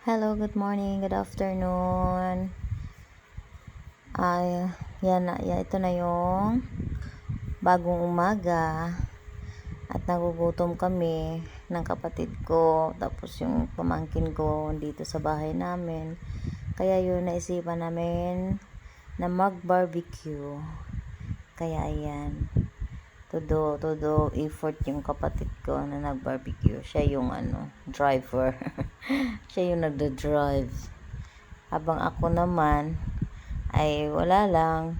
Hello, good morning, good afternoon. Ito na yung bagong umaga at nagugutom kami ng kapatid ko, tapos yung pamangkin ko dito sa bahay namin. Kaya yun, naisipan namin na mag-barbecue. Kaya ayan, todo effort yung kapatid ko na nag-barbecue. Siya yung driver. Siya yung nagda-drive. Habang ako naman ay wala lang,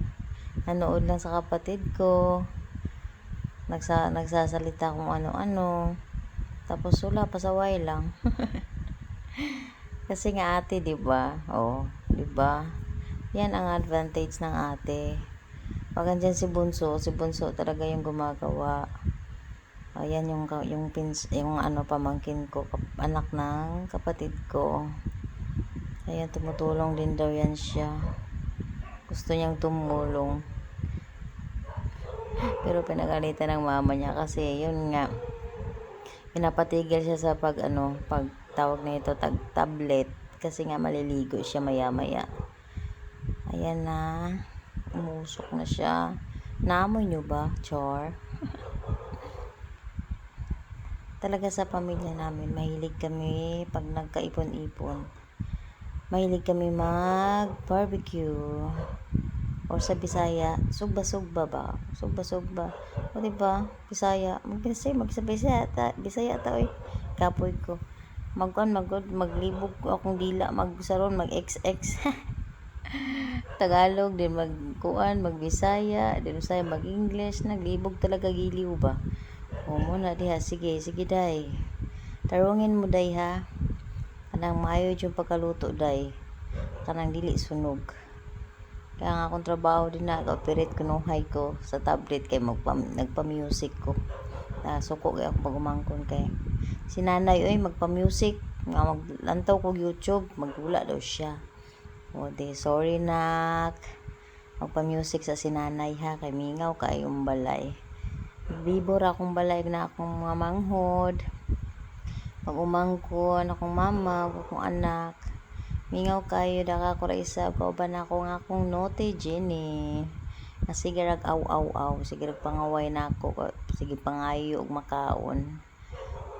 nanood lang sa kapatid ko, nagsasalita kung ano-ano, tapos wala, pasaway lang. Kasi nga ate, 'di ba? Oh, 'di ba? Yan ang advantage ng ate. Pag andyan si Bunso talaga yung gumagawa. Ayan yung pamangkin ko, anak ng kapatid ko. Ayan, tumutulong din daw yan siya. Gusto niyang tumulong. Pero pinagalitan ng mama niya kasi yun nga, pinapatigil siya sa pag tawag na ito, tablet. Kasi nga maliligo siya maya-maya. Ayan na. Umusok na siya. Naamoy nyo ba, Char? Talaga sa pamilya namin, mahilig kami pag nagkaipon-ipon. Mahilig kami mag-barbecue. O sa Bisaya, sugba-sugba ba? Sugba-sugba. O diba? Bisaya. Bisaya ta, oy. Kapoy ko. Maglibog ko akong dila. Magsaron, mag-XX. Tagalog, din mag-Bisaya, din Bisaya, mag-English. Naglibog talaga giliw ba? O muna diha. Sige day. Tarungin mo day ha. Kanang maayo yung pagkaluto day. Kanang dili sunog. Kaya nga akong trabaho din na operate kunuhay ko sa tablet kay nagpa-music ko. Suko kay ako pagumangkon kay si nanay oy magpa-music nga maglantaw ko YouTube, magdula daw siya. O de sorry nak. Magpa-music sa sinanay ha kay mingaw kayong balay. Bibor akong balay na akong mga manghod. Pag-umangkon akong mama, akong anak. Mingaw kayo daka ko ra isa kauban ako nga akong note Jenny. Na sige rag aw. Sige rag pangaway nako. Sige pangayo og makaon.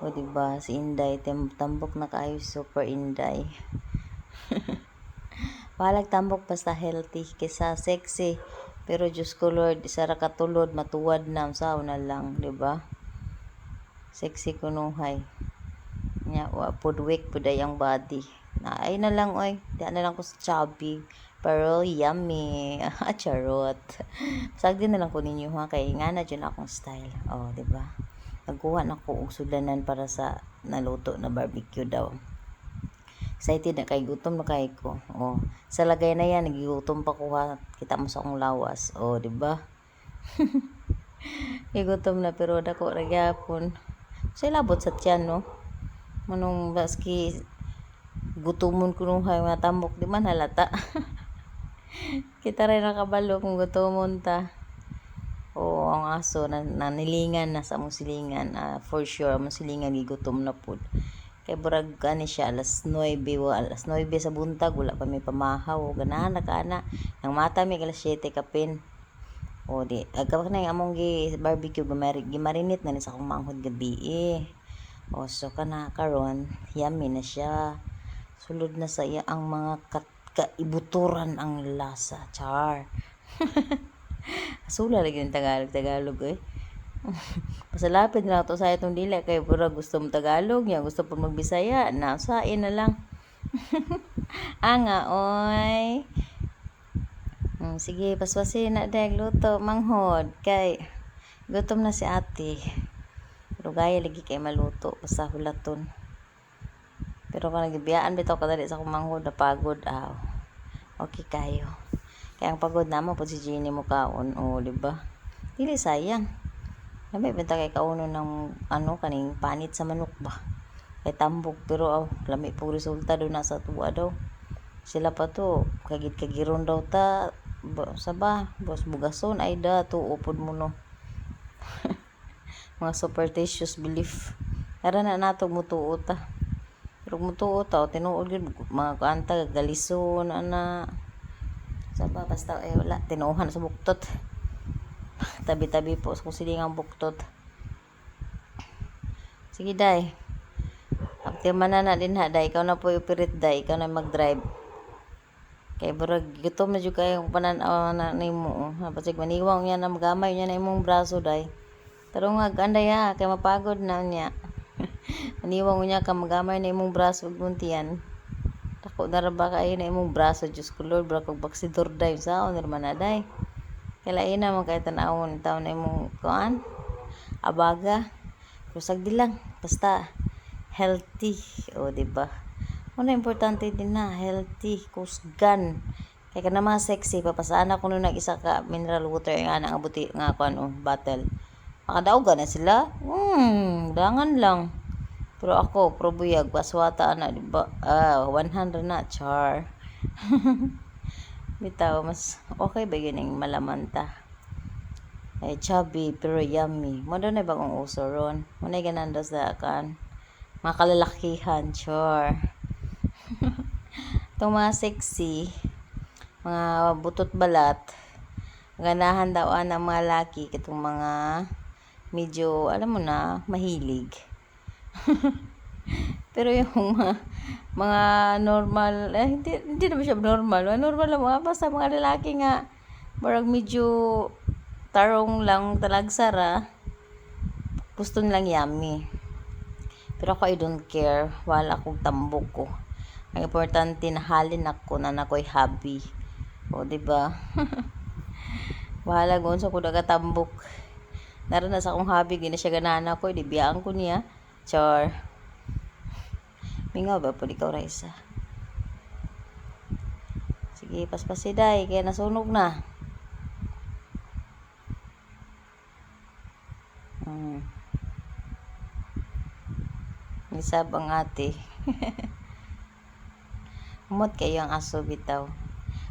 O diba si Inday tambok na kayo super Inday. Palag tambok basta healthy kaysa sexy. Pero Diyos ko Lord, isa ra katulod matuwad na sao na lang, diba? Sexy kunuhay. Nya food week pud ang body. Ay na lang oy, di na lang ko sa chubby pero yummy. Charot. Sagdi na lang ko ninyo ha kay nga na dyan akong style. Oh, di ba? Nagkuha na ko og sudanan para sa naluto na barbecue daw. Excited na kay gutom na kay ko. Oh, sa lagay na yan nagigutom pa ko ha. Kita mo sa akong lawas. Oh, di ba? Gigutom na pero dako ra gyapon. Sa labot sa tiyan no. Manong baski gutumon ko nung hay matambok di man halata. Kita rin nakabalo kung gutumon ta. O ang aso nanilingan na sa among silingan. For sure among silingan gigutom na pud. Kay burag kani siya alas 9 sa buntag wala pa may pamahaw ganahan na kana. Nang mata mi alas 7 kapin. O di agkawak na yung among barbecue gimarinate na ni sa akong manghod gabi. O so kana karon yummy na siya. Sulod na sa iya ang mga kaibuturan ang lasa. Char. Asula lagi yung Tagalog eh. Pasalapit na to sa itong dila kay pura gusto mo Tagalog niya, gusto po magbisaya, nasain na lang. Nga oy. Sige, paswasin na dahil luto, manghod. Kay, gutom na si ate. Pero gaya lagi kay maluto, basta hulaton. Pero kung nagbiyaan bitaw kadali sa akong manghod, napagod okay kayo. Kaya ang pagod naman po si Jenny mo kaon, diba? Dili sayang. Lamay benta kay kauno ng kaning panit sa manok ba? Kay tambok pero lamay po resulta do na sa tuwa daw. Sila pa to, kagiron daw ta bos bugason ay da tuupod mo no. Mga superstitious belief. Tara na nato mutuo ta. Pero mutuo tao, tinuod yun, mga kanta, galison, ana. Saba, basta, wala, tinuuhan sa buktot. Tabi-tabi po, kung silingang buktot. Sige, day. Aktiman na din ha, day. Ikaw na po ipirit, day. Ikaw na mag-drive. Kay burag gutom na jud kayo pananaw na nimo. Pasig maniwang niya na magamay niya na imong braso day. Tarong anday ha, kay mapagod na niya. Maniwang niya ka magamay na imong braso ug buntian. Tako na ra ba kay na imong braso Diyos ko Lord, bra kog baksidor day sa on man na day. Kay lain na man kay tan-awon taw na imong kuan. Abaga. Kusag di lang basta healthy o di ba? Ano importante din na healthy kusgan kay kana mga sexy papasaan ako nung nag-isa ka mineral water nga nga buti nga kuan bottle makadaog na sila dangan lang pero ako probuyag paswata na di ba 100 na char bitaw mas okay ba yun yung malaman ta ay chubby pero yummy mo na bagong uso ron mo na ganando sa kan mga kalalakihan char. Itong mga sexy, mga butot balat, ganahan daw ng mga laki, itong mga medyo, alam mo na, mahilig. Pero yung mga normal, hindi naman siya normal. Normal lang mga, basta mga lalaki nga, parang medyo tarong lang talagsara, gusto nilang yummy. Pero ako, I don't care. Wala akong tambok ko. Ang importante na halin ako na nako'y hobby. O, diba? Bahala kung sa ko nagatambok. Naroon na sa akong hobby, gina siya ganana ko, biyaan ko niya. Char. Mingaw ba po, ikaw Raisa? Sige, paspasiday, kaya nasunog na. Isab ang ate. Umot kayo ang aso bitaw.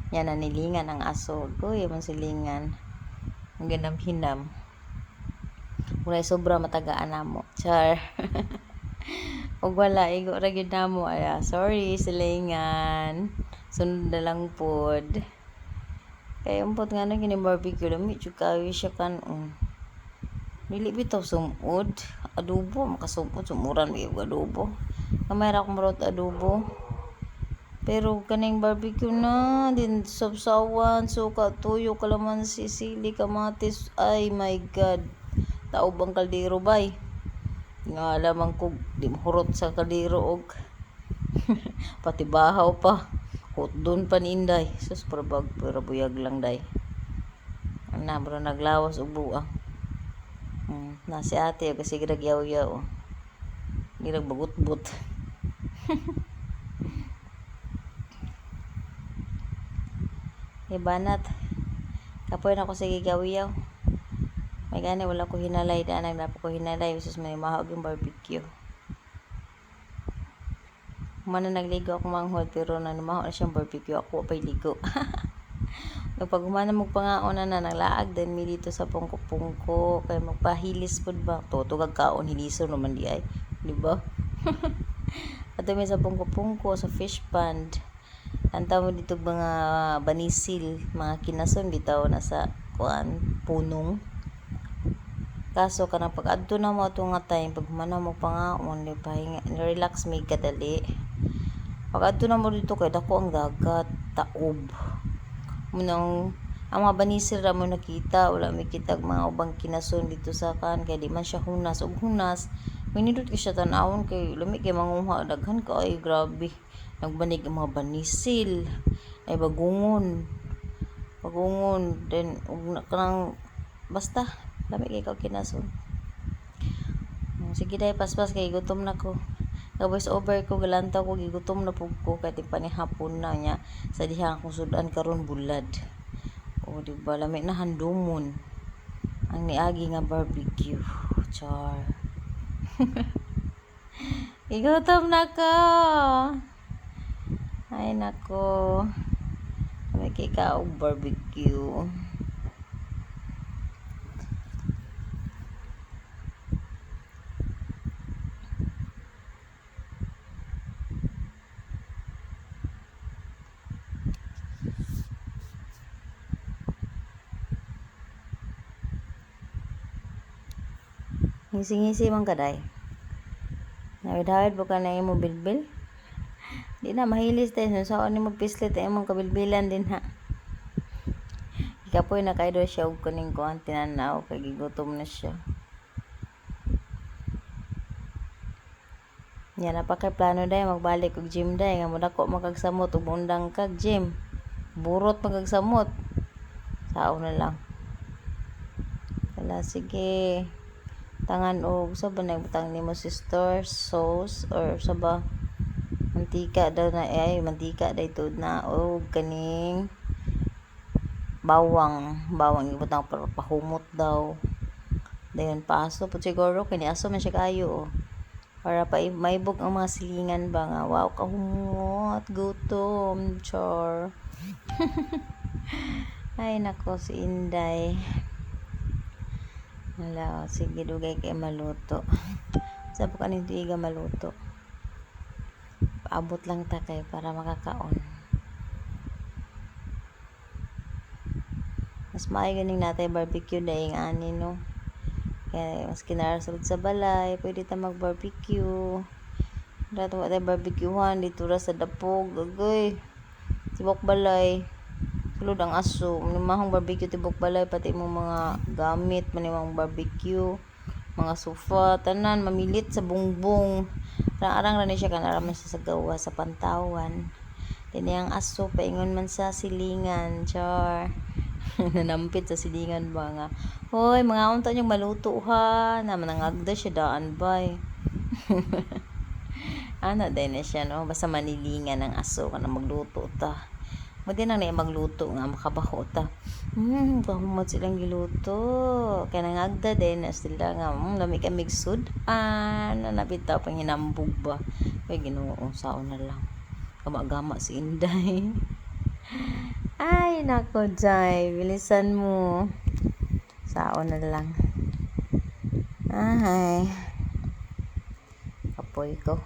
Yan nanilingan ang aso. Uy, man silingan. Ang ganam hinam. Ulay sobra matagaan na mo. Char. Ug wala igo ra gyud namo aya. Sorry silingan. Sunod na lang pod. Kay umpot nga na gini barbecue lami jud kayo siya kanon. Dili bitaw sumod. Adobo makasumod sumuran may adobo. Kamay ra ko marot adobo. Pero kaning barbecue na din sabsawan, suka, tuyo, kalamansi, sili, kamatis. Ay my god. Taob ang kaldero bay. Nga lamang ko di mahurot sa kaldero og pati bahaw pa. Hotdon pa ni Inday. Sus probag pero buyag lang day. Ana bro naglawas og buang. Na si ate kasi giragyaw-yaw. Girag bagut-but. Ibanat. Kapoy na ko sa gigawiyaw. May gani wala ko hinalay da nagnapo ko hinalay sus may mahog yung barbecue. Humana nagligo ako manghod pero nanumaho na siyang barbecue ako pay ligo. Pag humana magpangaon na naglaag din mi dito sa pungko-pungko kay magpahilis pud ba tutugag kaon hiliso naman di ay di ba? Ato mi sa pungko-pungko sa fish pond. Antaw mo dito mga banisil, mga kinason bitaw na sa kuan punong. Kaso kanang pag-adto na mo ato nga time pag humana mo pangaon di pahinga relax may kadali. Pag-adto na mo dito kay dako ang dagat, taob. Munang ang mga banisil ra mo nakita, wala may kitag mga ubang kinason dito sa kan kay di man siya hunas ug hunas. Minidot ka siya tan-awon kay lami kay manguha daghan ka ay grabe. Nagbanig ang mga banisil ay bagungon then kanang basta lami kay kag kinason. Sige day paspas kay gutom na ko. Voice over ko galantaw ko gigutom na pug ko kay panihapon na nya sa diha akong sudan karon bulad. O di ba lami na handumon ang niagi nga barbecue. Char. Igutom na ko. Ay nako. May kikaog barbecue. Ngisi-ngisi man kaday. Nawid-hawid po ka na imong bilbil. Di na mahilis tayo. Saan ni mo pislit ay imong kabilbilan din ha. Ikapoy na kayo siya og kuning kuan tinanaw kay gigutom na siya. Yan na pa kay plano day magbalik og gym day nga modako magagsamot ug undang kag gym. Burot magagsamot. Sao na lang. Wala sige. Tangan og sa ba nagbutang nimo sister sauce or sa ba mantika daw na ay mantika day tud na og kaning bawang ibutang para pahumot daw. Dayon paso pud siguro kini aso man siya kayo. Para pa maibog ang mga silingan ba nga wow kahumot gutom char. Ay nako si Inday. Wala, sige dugay kay maluto. Sa po kaning tuiga maluto. Paabot lang ta kay para makakaon. Mas maayo ganing natay barbecue daing ani no. Kaya mas kinarasod sa balay, pwede ta mag-barbecue. Dato tayo barbecuehan dito ra sa dapog, agoy. Tibok balay. Sulod ang aso, mahong barbecue tibok balay pati mo mga gamit, manimang barbecue, mga sofa, tanan mamilit sa bungbong. Arang-arang ra ni siya kanaraman siya sa gawa sa pantawan. Dini ang aso paingon man sa silingan, char. Nanampit sa silingan ba nga. Hoy, mga unta niyong maluto ha. Naman nangagda siya daan bay. Ano din na siya no. Basta manilingan ng aso ka na magluto ta. Mo din ang magluto nga makabaho ta. Kahumot silang giluto. Kaya nangagda din na sila nga. Lami ka migsud. Nanapita pang hinambog ba. Kaya Ginoo saon na lang. Gama-gama si Inday. Ay, nako, Jai. Bilisan mo. Saon na lang. Ay. Kapoy ko.